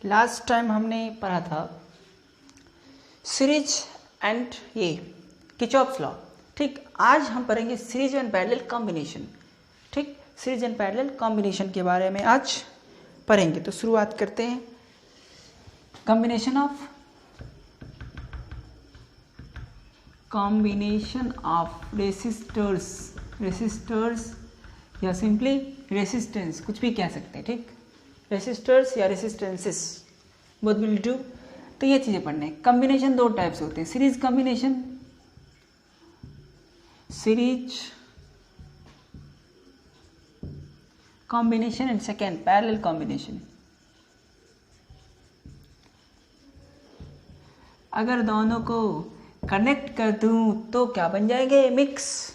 Last time हमने पढ़ा था सीरीज एंड ये किरचॉफ्स लॉ। ठीक, आज हम पढ़ेंगे सीरीज एंड पैरेलल कॉम्बिनेशन। ठीक, सीरीज एंड पैरेलल कॉम्बिनेशन के बारे में आज पढ़ेंगे। तो शुरुआत करते हैं। कॉम्बिनेशन ऑफ रेसिस्टर्स या सिंपली रेसिस्टेंस, कुछ भी कह सकते हैं। ठीक, रेसिस्टर्स या रेसिस्टेंसेस, बोथ विल डू। तो ये चीज़ें पढ़ने। कॉम्बिनेशन दो टाइप से होते हैं, series combination and second parallel combination. अगर दोनों को कनेक्ट कर दूं तो क्या बन जाएंगे? मिक्स।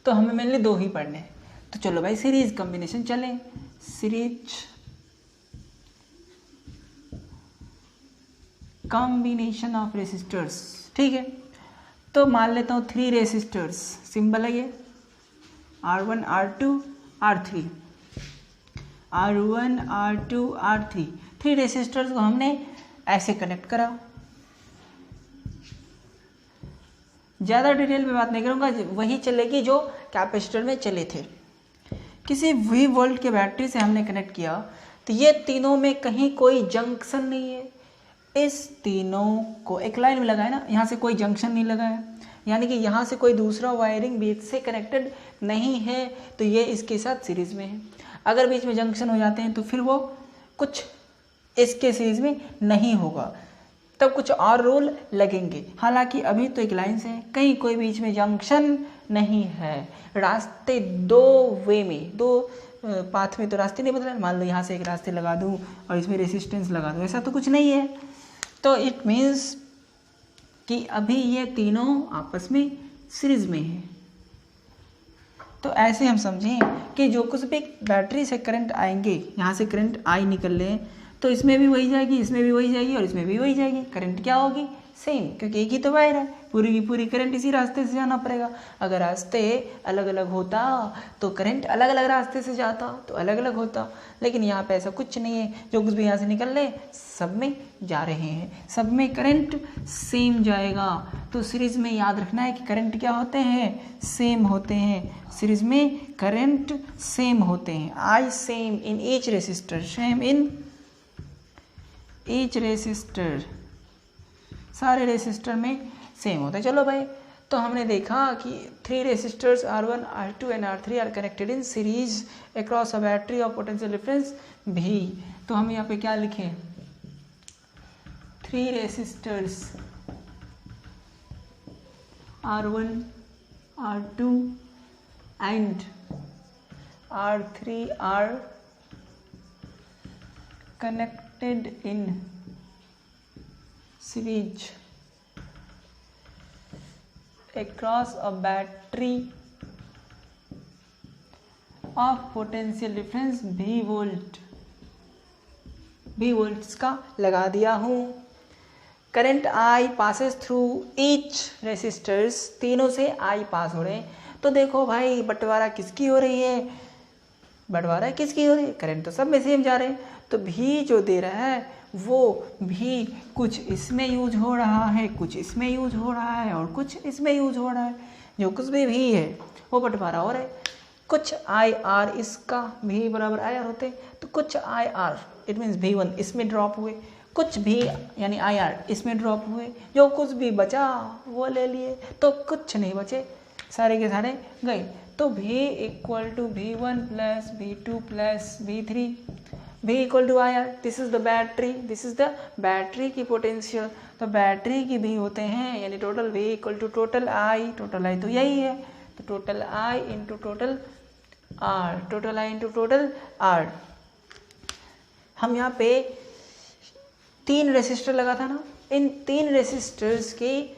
तो हमें मेनली दो ही पढ़ने हैं। तो चलो भाई सीरीज कॉम्बिनेशन चलें। Series combination of resistors. ठीक है, तो मान लेता हूँ 3 रेसिस्टर्स, सिंबल है ये R1 R2 R3, R1 R2 R3। 3 resistors को हमने ऐसे कनेक्ट करा। ज़्यादा डिटेल में बात नहीं करूँगा, वही चलेगी जो कैपेसिटर में चले थे। किसी V वोल्ट के बैटरी से हमने कनेक्ट किया, तो ये तीनों में कहीं कोई जंक्शन नहीं है। इस तीनों को एक लाइन में लगाए ना, यहाँ से कोई जंक्शन नहीं लगा है, यानी कि यहाँ से कोई दूसरा वायरिंग बीच से कनेक्टेड नहीं है, तो ये इसके साथ सीरीज में है। अगर बीच में जंक्शन हो जाते हैं तो फिर वो कुछ इसके सीरीज में नहीं होगा, तब कुछ और रूल लगेंगे। हालांकि अभी तो एक लाइन से है, कहीं कोई बीच में जंक्शन नहीं है। रास्ते दो वे में, दो पाथ में तो रास्ते नहीं बदला। मान लो यहाँ से एक रास्ते लगा दूँ और इसमें रेसिस्टेंस लगा दूँ, ऐसा तो कुछ नहीं है। तो इट मीन्स कि अभी ये तीनों आपस में सीरीज में है। तो ऐसे हम समझें कि जो कुछ भी बैटरी से करंट आएंगे, यहाँ से करंट आई निकल ले, तो इसमें भी वही जाएगी, इसमें भी वही जाएगी और इसमें भी वही जाएगी। करंट क्या होगी? सेम, क्योंकि एक ही तो वायर है। पूरी की पूरी करंट इसी रास्ते से जाना पड़ेगा। अगर रास्ते अलग अलग होता तो करंट अलग अलग रास्ते से जाता, तो अलग अलग होता। लेकिन यहाँ पे ऐसा कुछ नहीं है, जो कुछ भी यहाँ से निकल ले सब में जा रहे हैं, सब में करंट सेम जाएगा। तो सीरीज में याद रखना है कि करंट क्या होते हैं? सेम होते हैं। सीरीज में करंट सेम होते हैं। I same in each resistor, same in each resistor, सारे रेसिस्टर में सेम होता है। चलो भाई, तो हमने देखा कि 3 resistors R1 R2 and R3 are connected in series across a battery of potential difference भी। तो हम यहाँ पे क्या लिखें? 3 resistors R1 R2 and R3 are connected in series across a battery of potential difference V volts का लगा दिया हूँ। Current I passes through each resistors, तीनों से I पास हो रहे हैं। तो देखो भाई, बंटवारा किसकी हो रही है? बंटवारा किसकी हो रही है? करंट तो सब में सेम जा रहे हैं। तो भी जो दे रहा है वो भी कुछ इसमें यूज हो रहा है, कुछ इसमें यूज हो रहा है और कुछ इसमें यूज हो रहा है। जो कुछ भी है वो बंटवारा हो रहा है। कुछ IR इसका भी बराबर IR होते हैं, तो कुछ IR इट मीन्स V1 इसमें ड्रॉप हुए, कुछ भी यानी IR इसमें ड्रॉप हुए। जो कुछ भी बचा वो ले लिए, तो कुछ नहीं बचे, सारे के सारे गए। तो V equal to V1 plus V2 plus V3, V equal to IR। This is the battery, this is the battery की पोटेंशियल। तो बैटरी की भी होते हैं, यानी total V equal to total I। Total I तो यही है, तो total I into total R, total I into total R। हम यहाँ पे 3 रेसिस्टर लगा था ना, इन 3 रेसिस्टर्स की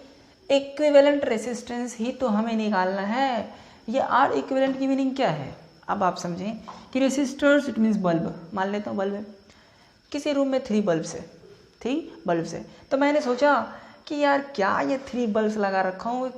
इक्विवेलेंट रेसिस्टेंस ही तो हमें निकालना है। ये R इक्विवेलेंट की मीनिंग क्या है? अब आप समझें कि रेसिस्टर्स इट मीन्स बल्ब। मान लेता हूँ बल्ब है, किसी रूम में 3 बल्ब्स है, 3 बल्ब्स है। तो मैंने सोचा कि यार क्या ये 3 बल्ब्स लगा रखा हूँ,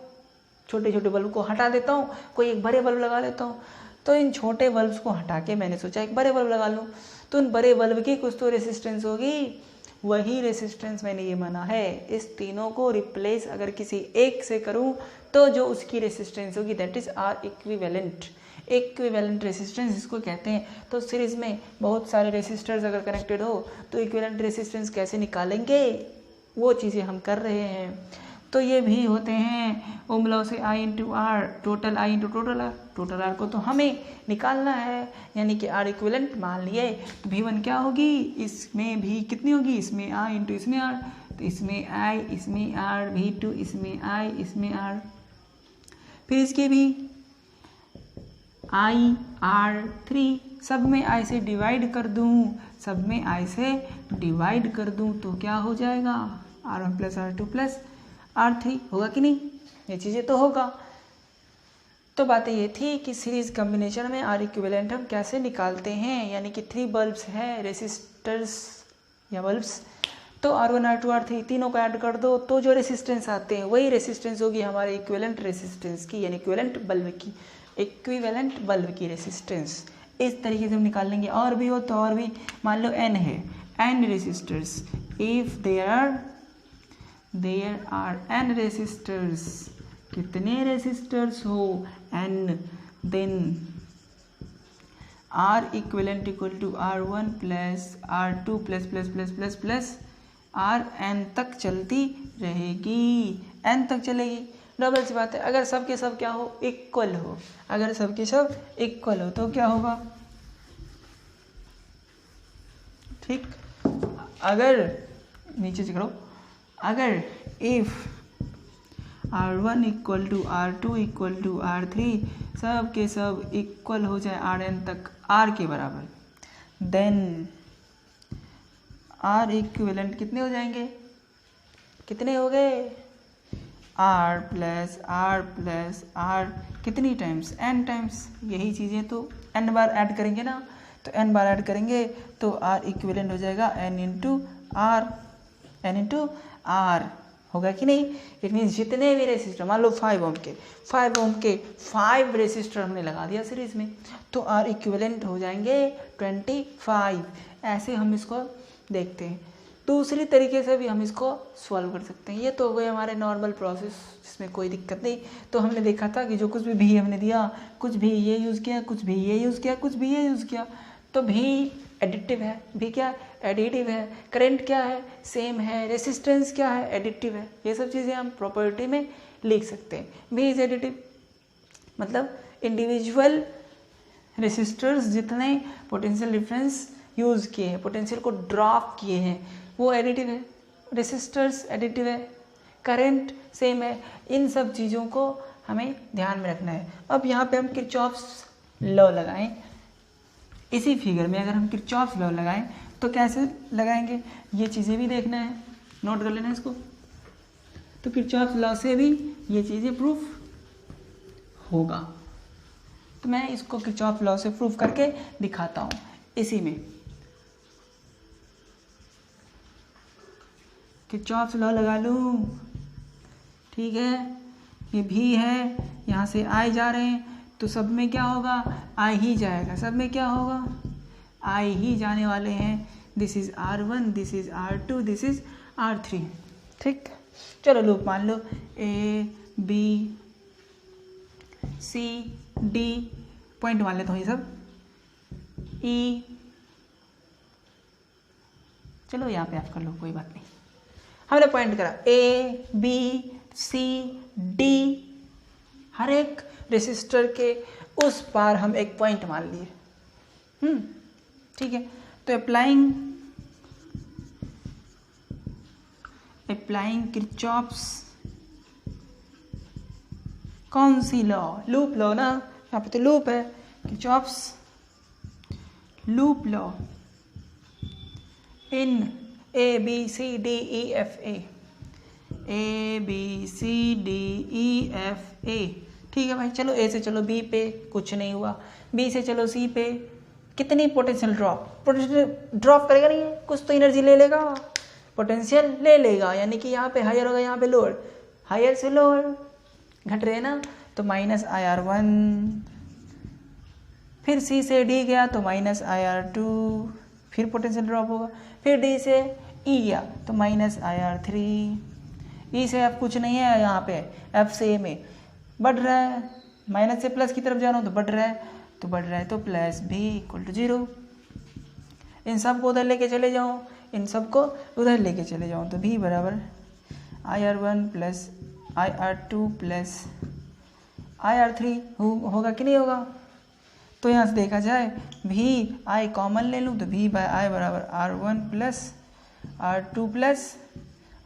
छोटे छोटे बल्ब को हटा देता हूँ, कोई एक बड़े बल्ब लगा लेता हूँ। तो इन छोटे बल्ब्स को हटा के मैंने सोचा एक बड़े बल्ब लगा लूँ। तो उन बड़े बल्ब की कुछ तो रेसिस्टेंस होगी, वही रेसिस्टेंस मैंने ये माना है। इस तीनों को रिप्लेस अगर किसी एक से करूं तो जो उसकी रेसिस्टेंस होगी that is R equivalent. Equivalent resistance इसको कहते हैं। तो सीरीज में बहुत सारे रेसिस्टर्स अगर कनेक्टेड हो तो इक्विवेलेंट रेसिस्टेंस कैसे निकालेंगे, वो चीज़ें हम कर रहे हैं। तो ये भी होते हैं ओम लॉ से I into R, total I into total R. Total R को तो हमें निकालना है, यानी कि आर इक्विवेलेंट मान लिए। तो V1 क्या होगी, इसमें भी कितनी होगी, इसमें I इंटू इसमें आर, तो इसमें I इसमें आर, V2 इसमें I इसमें आर। फिर इसके भी IR3 सब में I से डिवाइड कर दूं, सब में I से डिवाइड कर दूं तो क्या हो जाएगा, R1 plus R2 plus R3 होगा कि नहीं, ये चीज़ें तो होगा। तो बातें ये थी कि सीरीज कॉम्बिनेशन में आर इक्विवेलेंट हम कैसे निकालते हैं, यानी कि 3 बल्ब्स हैं रेसिस्टर्स या बल्ब्स, तो R1 R2 R3 तीनों को ऐड कर दो तो जो रेसिस्टेंस आते हैं वही रेसिस्टेंस होगी हमारे इक्विवेलेंट रेसिस्टेंस की, यानी इक्विवेलेंट बल्ब की, इक्विवेलेंट बल्ब की रेसिस्टेंस। इस तरीके से हम निकाल लेंगे। और भी हो तो और भी, मान लो n है, n resistors, if there are n resistors, कितने रेसिस्टर्स हो n, then R equivalent equal to R1 plus R2 plus plus plus plus plus R n तक चलती रहेगी, n तक चलेगी। डबल सी बात है, अगर सब के सब क्या हो, इक्वल हो, अगर सब के सब इक्वल हो तो क्या होगा, ठीक। अगर नीचे से करो, अगर if R1 equal to R2 equal to R3 सब के सब इक्वल हो जाए Rn तक R के बराबर, देन R इक्विवेलेंट कितने हो जाएंगे, कितने हो गए, R प्लस R कितनी टाइम्स, n टाइम्स। यही चीज़ें तो n बार ऐड करेंगे ना, तो n बार ऐड करेंगे तो R इक्विवेलेंट हो जाएगा n इंटू R होगा कि नहीं। इट मीन्स जितने भी रेसिस्टर, मान लो 5 ओम के 5 रेसिस्टर हमने लगा दिया सीरीज में, तो R इक्विवेलेंट हो जाएंगे 25। ऐसे हम इसको देखते हैं। दूसरी तरीके से भी हम इसको सॉल्व कर सकते हैं। ये तो हो गए हमारे नॉर्मल प्रोसेस जिसमें कोई दिक्कत नहीं। तो हमने देखा था कि जो कुछ भी हमने दिया, कुछ भी ये यूज़ किया, कुछ भी ये यूज़ किया, कुछ भी ये यूज़ किया, तो भी एडिटिव है, भी क्या एडिटिव है। करंट क्या है, सेम है। रेसिस्टेंस क्या है, एडिटिव है। ये सब चीज़ें हम प्रॉपर्टी में लिख सकते हैं। भी इज एडिटिव मतलब इंडिविजुअल रेसिस्टर्स जितने पोटेंशियल डिफरेंस यूज़ किए हैं, पोटेंशियल को ड्रॉप किए हैं, वो एडिटिव है। रेसिस्टर्स एडिटिव है, करंट सेम है। इन सब चीज़ों को हमें ध्यान में रखना है। अब यहाँ पे हम किरचॉफ्स लॉ लगाएं। इसी फिगर में अगर हम किरचॉफ्स लॉ लगाएं तो कैसे लगाएंगे, ये चीज़ें भी देखना है, नोट कर लेना इसको। तो किरचॉफ्स लॉ से भी ये चीज़ें प्रूफ होगा। तो मैं इसको किरचॉफ लॉ से प्रूफ करके दिखाता हूँ। इसी में किरचॉफ लॉ लगा लूँ, ठीक है। ये भी है, यहाँ से आई जा रहे हैं तो सब में क्या होगा, आई ही जाएगा। सब में क्या होगा, आई ही जाने वाले हैं। This is R1, this is R2, this is R3, ठीक। चलो लूप मान लो A B C D, point मान लेता हूँ ये सब, E, चलो यहाँ पे आप कर लो, कोई बात नहीं। हमने पॉइंट करा A B C D, हर एक रेसिस्टर के उस पार हम एक पॉइंट मान लिए, ठीक है। तो अप्लाइंग किरचॉफ्स कौन सी लॉ, लूप लॉ ना, यहाँ पे तो लूप है। Kirchhoff's loop law in A B C D E F A, A B C D E F A, ठीक है भाई। चलो A से चलो B पे, कुछ नहीं हुआ। B से चलो C पे, कितनी पोटेंशियल ड्रॉप करेगा, नहीं कुछ तो एनर्जी ले लेगा, पोटेंशियल ले लेगा, यानी कि यहाँ पे हायर होगा, यहाँ पे लोअर, हायर से लोअर घट रहे ना, तो माइनस IR1। फिर C से D गया तो माइनस IR2, फिर पोटेंशियल ड्रॉप होगा। फिर डी से ई गया तो माइनस IR3, ई से एफ कुछ नहीं है यहाँ पे, एफ से ए में बढ़ रहा है, माइनस से प्लस की तरफ जा रहा हूँ तो बढ़ रहा है तो प्लस भी इक्वल टू 0। इन सब को उधर लेके चले जाऊँ, इन सब को उधर लेके चले जाऊँ तो भी बराबर IR1 plus IR2 plus IR3 होगा कि नहीं होगा। तो यहाँ से देखा जाए भी आई कॉमन ले लूँ तो भी बाय आई बराबर R1 plus R2 plus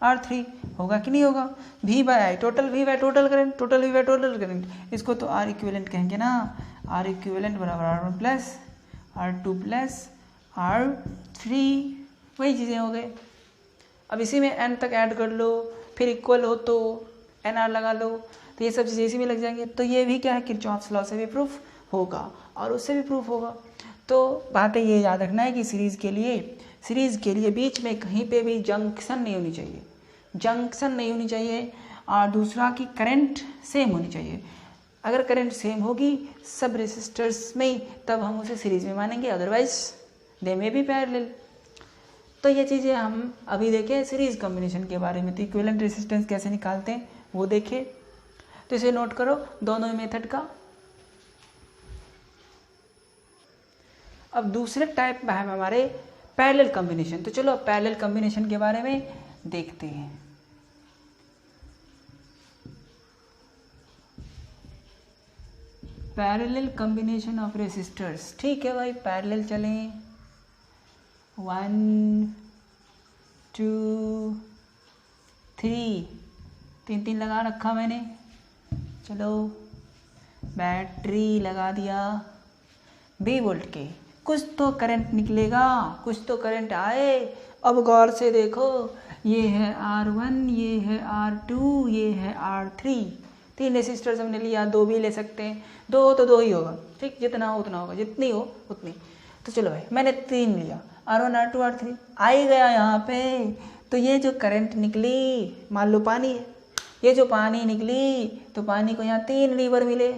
R3 होगा कि नहीं होगा। भी बाय आई टोटल भी बाय टोटल करंट, इसको तो R इक्विवेलेंट कहेंगे ना। R इक्विवेलेंट बराबर R1 plus R2 plus R3, वही चीज़ें हो गए। अब इसी में n तक ऐड कर लो, फिर इक्वल हो तो NR लगा लो, तो ये सब चीज़ें इसी में लग जाएंगे। तो ये भी क्या है, किरचॉफ्स लॉ से भी प्रूफ होगा और उससे भी प्रूफ होगा। तो बातें ये याद रखना है कि सीरीज़ के लिए बीच में कहीं पे भी जंक्शन नहीं होनी चाहिए, और दूसरा कि करंट सेम होनी चाहिए। अगर करंट सेम होगी सब रेसिस्टर्स में तब हम उसे सीरीज़ में मानेंगे, अदरवाइज दे में भी पैरेलल। तो ये चीज़ें हम अभी देखें सीरीज़ कॉम्बिनेशन के बारे में। तो इक्विवेलेंट रेसिस्टेंस कैसे निकालते हैं वो देखें, तो इसे नोट करो दोनों मेथड का। अब दूसरे टाइप में है हमारे पैरेलल कॉम्बिनेशन। तो चलो पैरेलल कॉम्बिनेशन के बारे में देखते हैं। पैरेलल कॉम्बिनेशन ऑफ रेसिस्टर्स, ठीक है भाई, पैरेलल चलें 1 2 3, 3 लगा रखा मैंने। चलो बैटरी लगा दिया 20 वोल्ट के, कुछ तो करंट निकलेगा, कुछ तो करंट आए। अब गौर से देखो, ये है R1, ये है R2, ये है R3, 3 रेसिस्टर्स हमने लिया, 2 भी ले सकते हैं, 2 हो तो 2 ही होगा, ठीक, जितना हो उतना होगा, जितनी हो उतनी। तो चलो भाई मैंने 3 लिया, R1 R2 R3 आ ही गया यहाँ पे। तो ये जो करंट निकली, मान लो पानी है, ये जो पानी निकली तो पानी को यहाँ 3 लीवर मिले,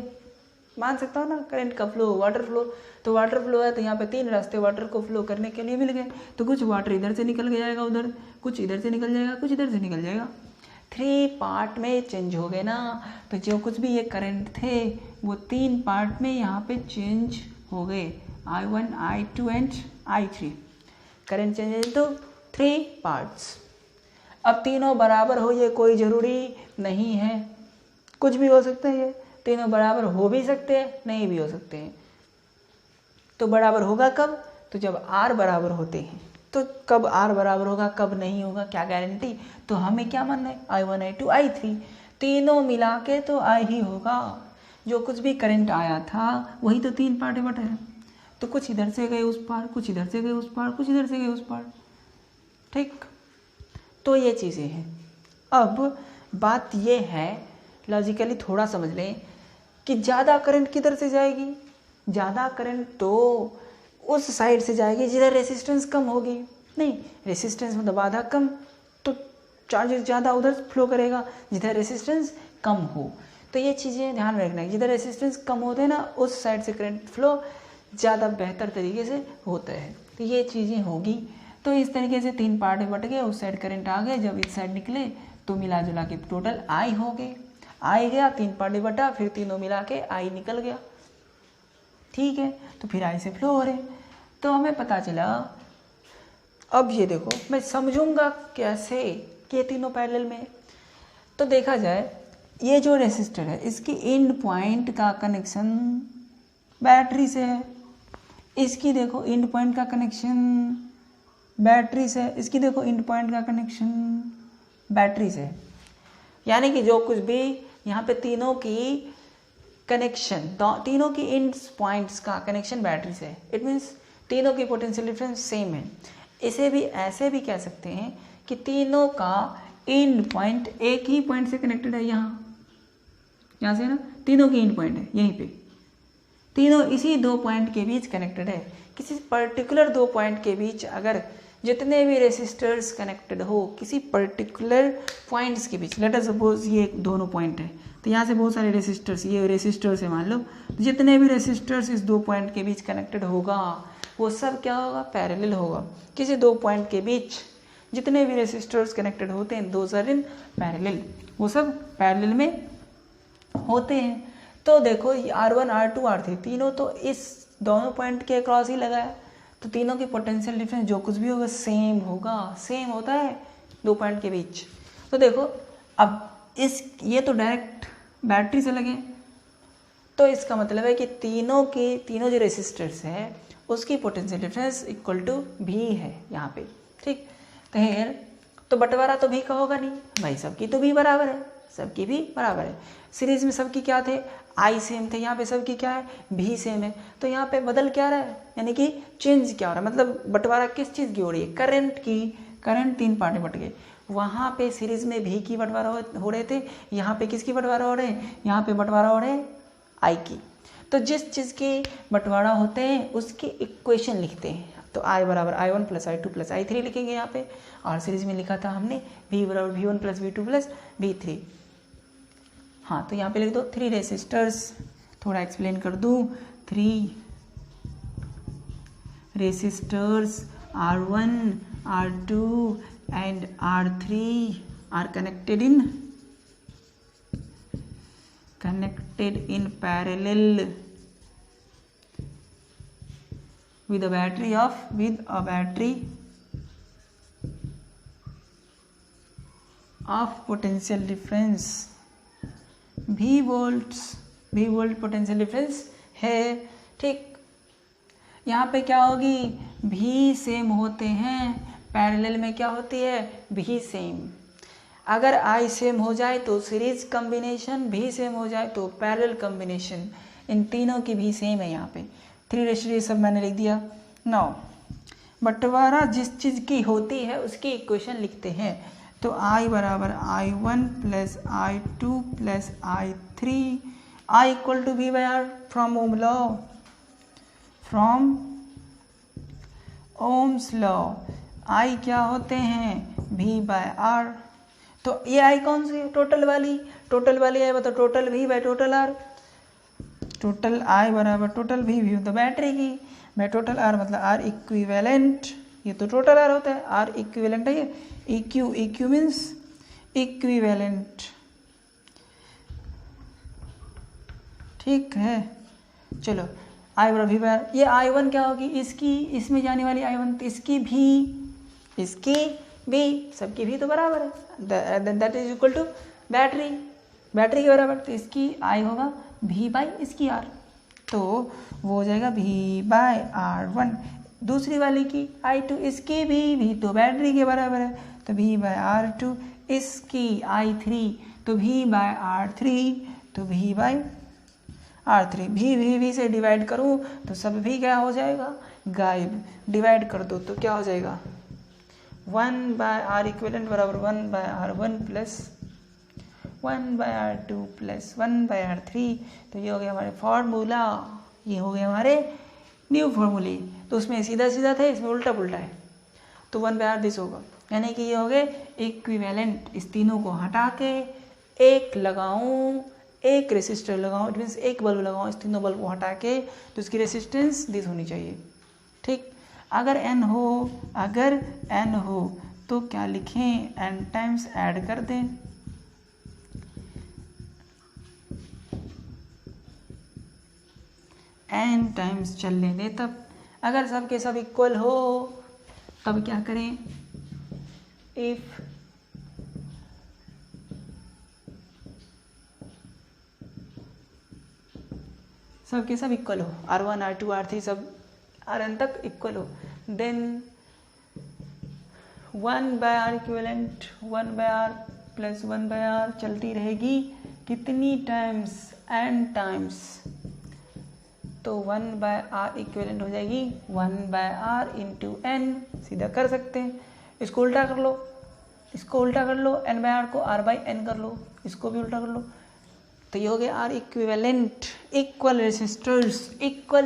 मान सकता हूँ ना करंट का फ्लो, वाटर फ्लो। तो वाटर फ्लो है तो यहाँ पे 3 रास्ते वाटर को फ्लो करने के लिए मिल गए। तो कुछ वाटर इधर से निकल जाएगा उधर, कुछ इधर से निकल जाएगा, कुछ इधर से निकल जाएगा, 3 पार्ट में चेंज हो गए ना। तो जो कुछ भी ये करंट थे वो 3 पार्ट में यहाँ पे चेंज हो गए, I1 I2 and I3। Current change into 3 parts. अब तीनों बराबर हो ये कोई ज़रूरी नहीं है, कुछ भी हो सकते हैं, ये तीनों बराबर हो भी सकते हैं, नहीं भी हो सकते हैं। तो बराबर होगा कब, तो जब R बराबर होते हैं। तो कब R बराबर होगा कब नहीं होगा क्या गारंटी। तो हमें क्या मानना है, I1 I2 I3 तीनों मिला के तो I ही होगा। जो कुछ भी करंट आया था वही तो 3 पार्ट में बटा है। तो कुछ इधर से गए उस पार, कुछ इधर से गए उस पार, कुछ इधर से गए उस पार, ठीक। तो ये चीज़ें हैं। अब बात ये है, लॉजिकली थोड़ा समझ लें कि ज़्यादा करंट किधर से जाएगी। ज़्यादा करंट तो उस साइड से जाएगी जिधर रेसिस्टेंस कम होगी। नहीं, रेसिस्टेंस मतलब बाधा कम, तो चार्जेस ज़्यादा उधर फ्लो करेगा जिधर रेसिस्टेंस कम हो। तो ये चीज़ें ध्यान रखना है, जिधर रेसिस्टेंस कम होते हैं ना उस साइड से करंट फ्लो ज़्यादा बेहतर तरीके से होता है। तो ये चीज़ें होगी। तो इस तरीके से 3 पार्ट में बट गए, उस साइड करंट आ गए, जब इस साइड निकले तो मिला जुला के टोटल I हो गए। I गया, 3 पार्ट में बटा, फिर तीनों मिला के I निकल गया, ठीक है। तो फिर I से फ्लो हो रहे। तो हमें पता चला। अब ये देखो मैं समझूंगा कैसे कि ये तीनों पैरेलल में। तो देखा जाए ये जो रेसिस्टर है इसकी एंड पॉइंट का कनेक्शन बैटरी से है, इसकी देखो एंड पॉइंट का कनेक्शन बैटरी से, इसकी देखो एंड पॉइंट का कनेक्शन बैटरी से। यानी कि जो कुछ भी यहाँ पे तीनों की कनेक्शन, तीनों की एंड पॉइंट्स का कनेक्शन बैटरी से, इट मीन्स तीनों की पोटेंशियल डिफरेंस सेम है। इसे भी ऐसे भी कह सकते हैं कि तीनों का एंड पॉइंट एक ही पॉइंट से कनेक्टेड है, यहाँ से ना तीनों की एंड पॉइंट है यहीं पे, तीनों इसी 2 पॉइंट के बीच कनेक्टेड है। किसी पर्टिकुलर 2 पॉइंट के बीच अगर जितने भी रेसिस्टर्स कनेक्टेड हो किसी पर्टिकुलर पॉइंट्स के बीच, लेट अस सपोज ये दोनों पॉइंट है, तो यहाँ से बहुत सारे रेसिस्टर्स, ये रेसिस्टर्स है मान लो, तो जितने भी रेसिस्टर्स इस 2 पॉइंट के बीच कनेक्टेड होगा वो सब क्या होगा, पैरेलल होगा। किसी दो पॉइंट के बीच जितने भी रेसिस्टर्स कनेक्टेड होते हैं दोज आर इन पैरेलल, वो सब पैरेलल में होते हैं। तो देखो R1 R2 R3 तीनों तो इस दोनों पॉइंट के अक्रॉस ही लगा है, तो तीनों की पोटेंशियल डिफरेंस जो कुछ भी होगा सेम होगा, सेम होता है दो पॉइंट के बीच। तो देखो अब ये तो डायरेक्ट बैटरी से लगे, तो इसका मतलब है कि तीनों जो रेसिस्टर्स है उसकी पोटेंशियल डिफरेंस इक्वल टू भी है यहाँ पे, ठीक। खैर तो बंटवारा तो भी का होगा नहीं भाई, सबकी तो भी बराबर है, सबकी भी बराबर है। सीरीज में सबकी क्या थे, आई सेम थे, यहाँ पे सबकी क्या है, भी सेम है। तो यहाँ पे बदल क्या रहा है, यानी कि चेंज क्या हो रहा है, मतलब बंटवारा किस चीज़ की हो रही है, करंट की। करंट तीन पार्ट में बट गए, वहाँ पे सीरीज में भी की बंटवारा हो रहे थे, यहाँ पे किसकी बंटवारा हो रहे हैं, यहाँ पे बंटवारा हो रहे हैं आई की। तो जिस चीज़ के बंटवारा होते हैं उसकी इक्वेशन लिखते हैं, तो I बराबर I1 plus I2 plus I3 लिखेंगे यहाँ पे, और सीरीज में लिखा था हमने V बराबर V1 plus V2 plus V3। हाँ तो यहाँ पे लिख दो 3 रेसिस्टर्स, थोड़ा एक्सप्लेन कर दूँ। 3 resistors R1 R2 and R3 are connected in parallel with a battery of potential difference V volt potential difference है, ठीक। यहाँ पे क्या होगी, भी सेम होते हैं, पैरेलल में क्या होती है, भी सेम। अगर आई सेम हो जाए तो सीरीज कॉम्बिनेशन, भी सेम हो जाए तो पैरेलल कॉम्बिनेशन, इन तीनों की भी सेम है। यहाँ पे 3 रेशियो सब मैंने लिख दिया। 9 बंटवारा जिस चीज़ की होती है उसकी इक्वेशन लिखते हैं, तो I बराबर I1 plus I2 plus I3, I equal to V by R from Ohm law, from Ohm's law. I क्या होते हैं, V बाय R। तो ये I कौन सी है, टोटल वाली है, बताओ total V by total R। Total I बराबर टोटल V तो बैटरी की, बाय टोटल R मतलब R इक्विवेलेंट, ये तो टोटल R होता है, R इक्विवेलेंट है ये, EQ मीन्स इक्विवेलेंट, ठीक है। चलो I बराबर V बाय R, ये I1 क्या होगी, इसकी इसमें जाने वाली I1, इसकी भी सबकी भी तो बराबर है, that is equal to battery के बराबर, तो इसकी I होगा V बाई इसकी R, तो वो हो जाएगा V बाय R1। दूसरी वाली की I2, इसकी भी V तो बैटरी के बराबर है, तो V बाय R2, इसकी I3 तो V बाय R3, तो V बाय R3। भी से डिवाइड करूँ तो सब भी क्या हो जाएगा, गायब। डिवाइड कर दो तो क्या हो जाएगा, 1 बाय R इक्विवेलेंट बराबर 1 by R1 plus 1 by R2 plus 1 by R3। तो ये हो गया हमारे फॉर्मूला, ये हो गए हमारे न्यू फॉर्मूले। तो उसमें सीधा था, इसमें उल्टा पुल्टा है, तो 1 बाय R दिस होगा, यानी कि ये हो गए इक्विवेलेंट। इस तीनों को हटा के एक लगाऊं, एक रेसिस्टर लगाऊं, इट मीन्स एक बल्ब लगाऊं, इस तीनों बल्ब को हटा के, तो इसकी रेसिस्टेंस दिस होनी चाहिए, ठीक। अगर n हो तो क्या लिखें, n टाइम्स ऐड कर दें, n टाइम्स चलने दें। तब अगर सब के सब इक्वल हो तब क्या करें, इफ सब के सब इक्वल हो, R1 R2 R3 सब Rn तक इक्वल हो, then 1 by R equivalent 1 by R plus 1 by R चलती रहेगी कितनी टाइम्स, n टाइम्स, तो 1 बाय R इक्विवेलेंट हो जाएगी 1 बाय R इंटू n। सीधा कर सकते हैं, इसको उल्टा कर लो, n बाय R को R बाई n कर लो, इसको भी उल्टा कर लो, तो ये हो गया R इक्विवेलेंट। इक्वल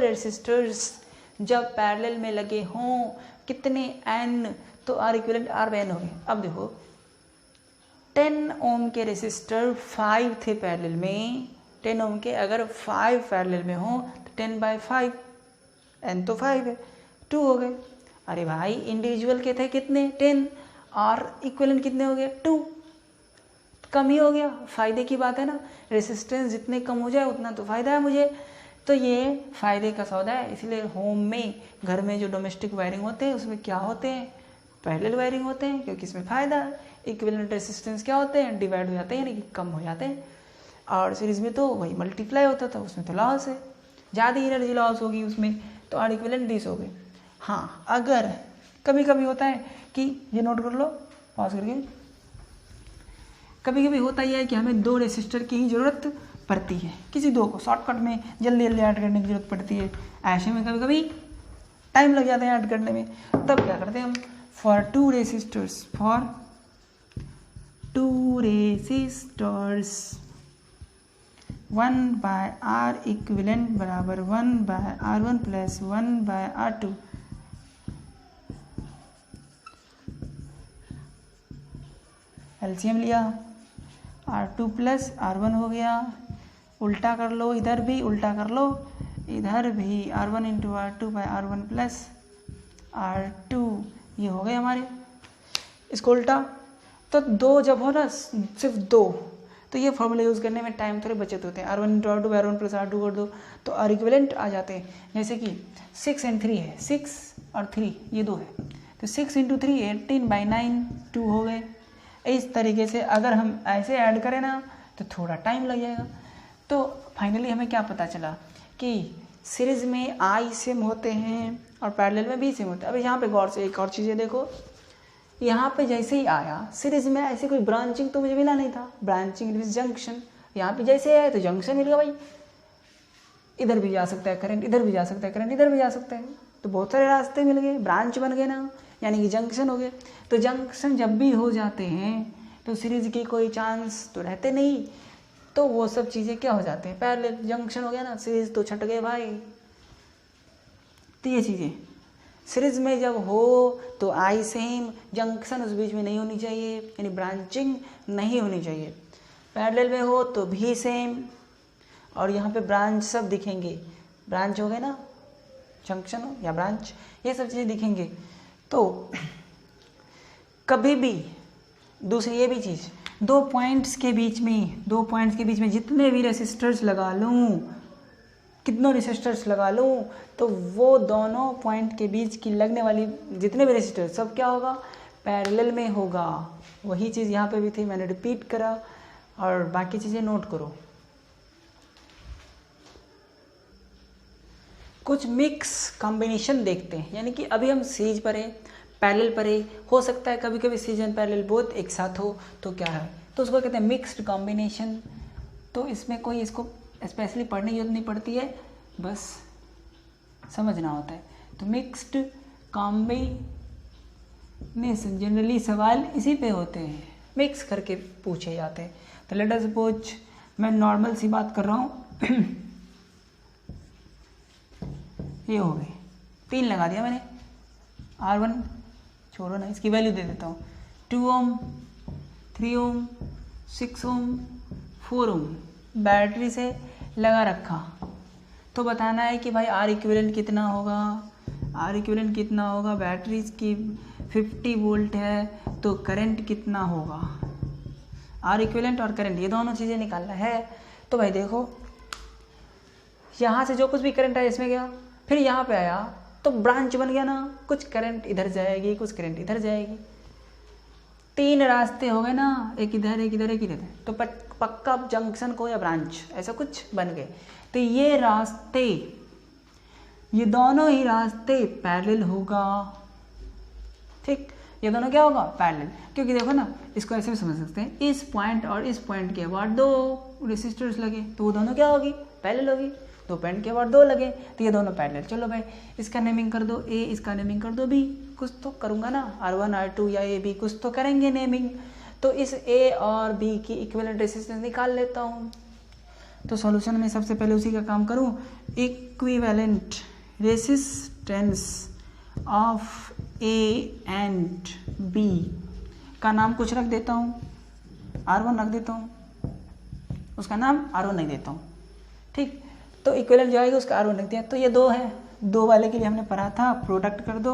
रेसिस्टर्स जब पैरेलल में लगे हों, कितने n, तो R equivalent R by n हो गए। अब देखो 10 ओम के रेसिस्टर 5 थे पैरेलल में, 10 ओम के अगर 5 पैरेलल में हो तो 10 बाई 5, n तो 5 है, 2 हो गए। अरे भाई इंडिविजुअल के थे कितने 10 और इक्विवेलेंट कितने हो गए 2, कम ही हो गया। फ़ायदे की बात है ना, रेसिस्टेंस जितने कम हो जाए उतना तो फ़ायदा है मुझे, तो ये फ़ायदे का सौदा है। इसलिए होम में, घर में जो डोमेस्टिक वायरिंग होते हैं उसमें क्या होते हैं, पैरेलल वायरिंग होते हैं, क्योंकि इसमें फ़ायदा है। इक्विवेलेंट रेसिस्टेंस क्या होते हैं, डिवाइड हो जाते हैं, यानी कि कम हो जाते हैं। और सीरीज़ में तो वही मल्टीप्लाई होता था, उसमें तो लॉस है, ज़्यादा एनर्जी लॉस होगी उसमें, तो आर इक्विवेलेंट 20 हो गए। हाँ, अगर कभी कभी होता है कि ये नोट कर लो पॉज करके, कभी कभी होता ही है कि हमें 2 रेसिस्टर की ही ज़रूरत पड़ती है, किसी 2 को शॉर्टकट में जल्दी जल्दी ऐड करने की ज़रूरत पड़ती है। ऐसे में कभी कभी टाइम लग जाता है ऐड करने में, तब क्या करते हैं हम, फॉर 2 रेसिस्टर्स 1/R इक्विवेलेंट बराबर 1/R1 प्लस 1/R2। एलसीएम लिया, R2 प्लस R1 हो गया, उल्टा कर लो, इधर भी उल्टा कर लो, इधर भी R1 into R2/R1 plus R2, ये हो गए हमारे। इसको उल्टा, तो 2 जब हो ना, सिर्फ 2, तो ये फॉर्मूला यूज़ करने में टाइम थोड़े बचत होते हैं। R1 into R2/R1 plus R2 कर दो तो आर इक्विवेलेंट आ जाते हैं। जैसे कि 6 और 3 है, 6 और 3 ये 2 है, तो 6 इंटू 3 18/9 2 हो गए। इस तरीके से अगर हम ऐसे ऐड करें ना तो थोड़ा टाइम लग जाएगा। तो फाइनली हमें क्या पता चला कि सीरीज़ में आई सेम होते हैं और पैरेलल में भी सेम होते हैं। अब यहाँ पे गौर से एक और चीज़ें देखो, यहाँ पे जैसे ही आया सीरीज़ में ऐसे कोई ब्रांचिंग तो मुझे मिला नहीं था, ब्रांचिंग मीन्स जंक्शन। यहाँ पे जैसे आया तो जंक्शन मिल गया भाई, इधर भी जा सकता है करंट, इधर भी जा सकता है करंट, इधर भी जा सकता है, तो बहुत सारे रास्ते मिल गए, ब्रांच बन गए ना, यानी कि जंक्शन हो गए। तो जंक्शन जब भी हो जाते हैं तो सीरीज़ की कोई चांस तो रहते नहीं, तो वो सब चीज़ें क्या हो जाते हैं, पैरेलल जंक्शन हो गया ना, सीरीज़ तो छट गए भाई। तो ये चीज़ें सीरीज़ में जब हो तो आई सेम, जंक्शन उस बीच में नहीं होनी चाहिए, यानी ब्रांचिंग नहीं होनी चाहिए। पैरेलल में हो तो भी सेम, और यहाँ पे ब्रांच सब दिखेंगे, ब्रांच हो गए ना, जंक्शन हो या ब्रांच, ये सब चीज़ें दिखेंगे। तो कभी भी दूसरी ये भी चीज़, 2 पॉइंट्स के बीच में जितने भी रेसिस्टर्स लगा लूँ, कितनों रेसिस्टर्स लगा लूँ, तो वो दोनों पॉइंट के बीच की लगने वाली जितने भी रेसिस्टर सब क्या होगा, पैरेलल में होगा। वही चीज़ यहाँ पे भी थी, मैंने रिपीट करा, और बाकी चीज़ें नोट करो। कुछ मिक्स कॉम्बिनेशन देखते हैं, यानी कि अभी हम सीरीज पर है, पैरेलल पर है, हो सकता है कभी कभी सीरीज एंड पैरेलल बोथ एक साथ हो, तो क्या है, तो उसको कहते हैं मिक्स्ड कॉम्बिनेशन। तो इसमें कोई इसको स्पेशली पढ़ने की जरूरत नहीं पड़ती है, बस समझना होता है। तो मिक्स्ड कॉम्बिनेशन जनरली सवाल इसी पे होते हैं, मिक्स करके पूछे जाते हैं। तो लेट अस सपोज, मैं नॉर्मल सी बात कर रहा हूँ ये हो गई, 3 लगा दिया मैंने, R1 छोड़ो ना, इसकी वैल्यू दे देता हूँ, 2 ओम, 3 ओम, 6 ओम, 4 ओम बैटरी से लगा रखा। तो बताना है कि भाई आर इक्विवेलेंट कितना होगा, आर इक्विवेलेंट कितना होगा, बैटरी की 50 वोल्ट है तो करंट कितना होगा, आर इक्विवेलेंट और करंट ये दोनों चीज़ें निकालना है। तो भाई देखो, यहाँ से जो कुछ भी करंट आया इसमें गया, फिर यहाँ पे आया तो ब्रांच बन गया ना, कुछ करंट इधर जाएगी, कुछ करंट इधर जाएगी, 3 रास्ते हो गए ना, एक इधर एक इधर एक इधर, तो पक्का जंक्शन को या ब्रांच ऐसा कुछ बन गए। तो ये रास्ते, ये दोनों ही रास्ते पैरेलल होगा, ठीक, ये दोनों क्या होगा, पैरेलल। क्योंकि देखो ना, इसको ऐसे भी समझ सकते हैं, इस पॉइंट और इस पॉइंट के बाद 2 रेसिस्टर्स लगे तो वो दोनों क्या होगी, पैरेलल होगी। 2 पॉइंट के बाद 2 लगे तो ये दोनों पैरेलल। चलो भाई, इसका नेमिंग कर दो ए, इसका नेमिंग कर दो बी, कुछ तो करूँगा ना, R1 R2 या ए बी कुछ तो करेंगे नेमिंग। तो इस ए और बी की इक्विवेलेंट रेसिस्टेंस निकाल लेता हूँ। तो सॉल्यूशन में सबसे पहले उसी का काम करूँ, equivalent resistance of A and B का नाम कुछ रख देता हूँ, R1 रख देता हूँ, उसका नाम R1 नहीं देता हूँ, ठीक। तो इक्विवेलेंट जो आएगा उसका R1 रख दिया। तो ये 2 है, 2 वाले के लिए हमने पढ़ा था प्रोडक्ट कर दो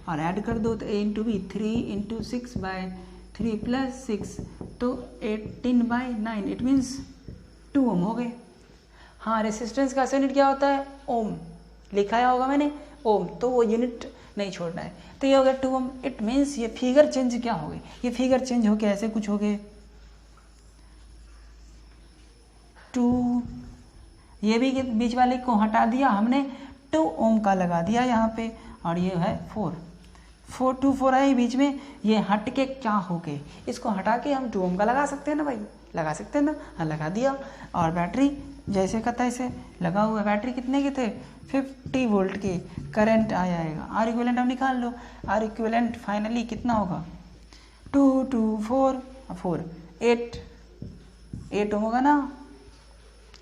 और ऐड कर दो, तो a into B 3 into 6/3 plus 6 तो 18/9 इट मीन्स 2 ओम हो गए। हाँ, रेसिस्टेंस का यूनिट क्या होता है? ओम लिखाया होगा मैंने ओम, तो वो यूनिट नहीं छोड़ना है। तो ये हो गया 2 ओम। इट मीन्स ये फिगर चेंज क्या हो गए? ये फिगर चेंज हो गया ऐसे कुछ हो गए 2, ये भी बीच वाले को हटा दिया हमने, 2 ओम का लगा दिया यहाँ पे, और ये है 4 2 4 है बीच में, ये हट के क्या हो गए? इसको हटा के हम 2 ओम का लगा सकते हैं ना भाई, लगा सकते हैं ना? हाँ, लगा दिया। और बैटरी जैसे का तैसे लगा हुआ। बैटरी कितने के थे? 50 वोल्ट के। करंट आएगा, आर इक्विवेलेंट हम निकाल लो। आर इक्विवेलेंट फाइनली कितना होगा? 2 2 4 4 8 ओम होगा ना।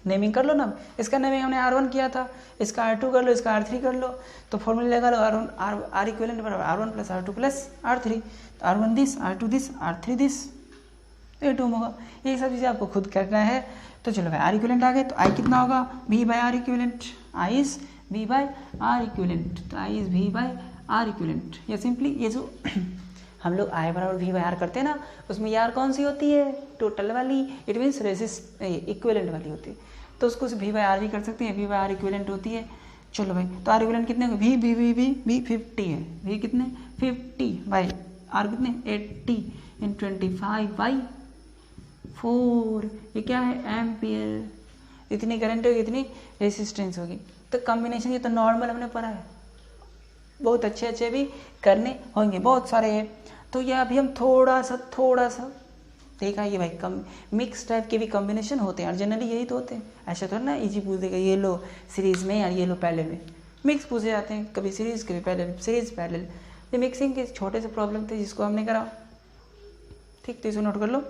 नेमिंग कर लो ना, इसका नेमिंग हमने R1 किया था, इसका R2 कर लो, इसका R3 कर लो, तो फॉर्मूला लगा लो R इक्विवेलेंट बराबर R1 plus R2 plus R3, तो R1 this, R2 this, R3 this, 8 ओम होगा। ये सब चीज़ें आपको खुद करना है। तो चलो भाई, आर इक्विवेलेंट आ गए, तो आई कितना होगा? V/R equivalent. I is V/R equivalent, तो आई इज V/R इक्विवेलेंट। ये सिंपली ये जो हम लोग आई बराबर V/R करते हैं ना, उसमें यार कौन सी होती है? टोटल वाली, इट मीन्स रेजिस्ट इक्विवेलेंट वाली होती है, तो उसको V/R भी कर सकते हैं। V/R इक्विवेलेंट होती है। चलो भाई, तो आर इक्विवेलेंट कितने? V 50 है। V कितने? 50 बाई आर कितने? 80 इन 25/4, ये क्या है? एम्पियर। इतनी करंट होगी, इतनी रेसिस्टेंस होगी। तो कॉम्बिनेशन ये तो नॉर्मल हमने पढ़ा है, बहुत अच्छे भी करने होंगे, बहुत सारे हैं। तो ये अभी हम थोड़ा सा देखा, ये भाई कम मिक्स टाइप के भी कॉम्बिनेशन होते हैं, और जनरली यही तो होते हैं। ऐसा थोड़ा ना इजी पूछ देगा ये लो सीरीज में और ये लो पैरेलल में, मिक्स पूछे जाते हैं, कभी सीरीज कभी पैरेलल, सीरीज पैरेलल। ये मिक्सिंग के छोटे से प्रॉब्लम थे जिसको हमने करा। ठीक, तो इसे नोट कर लो।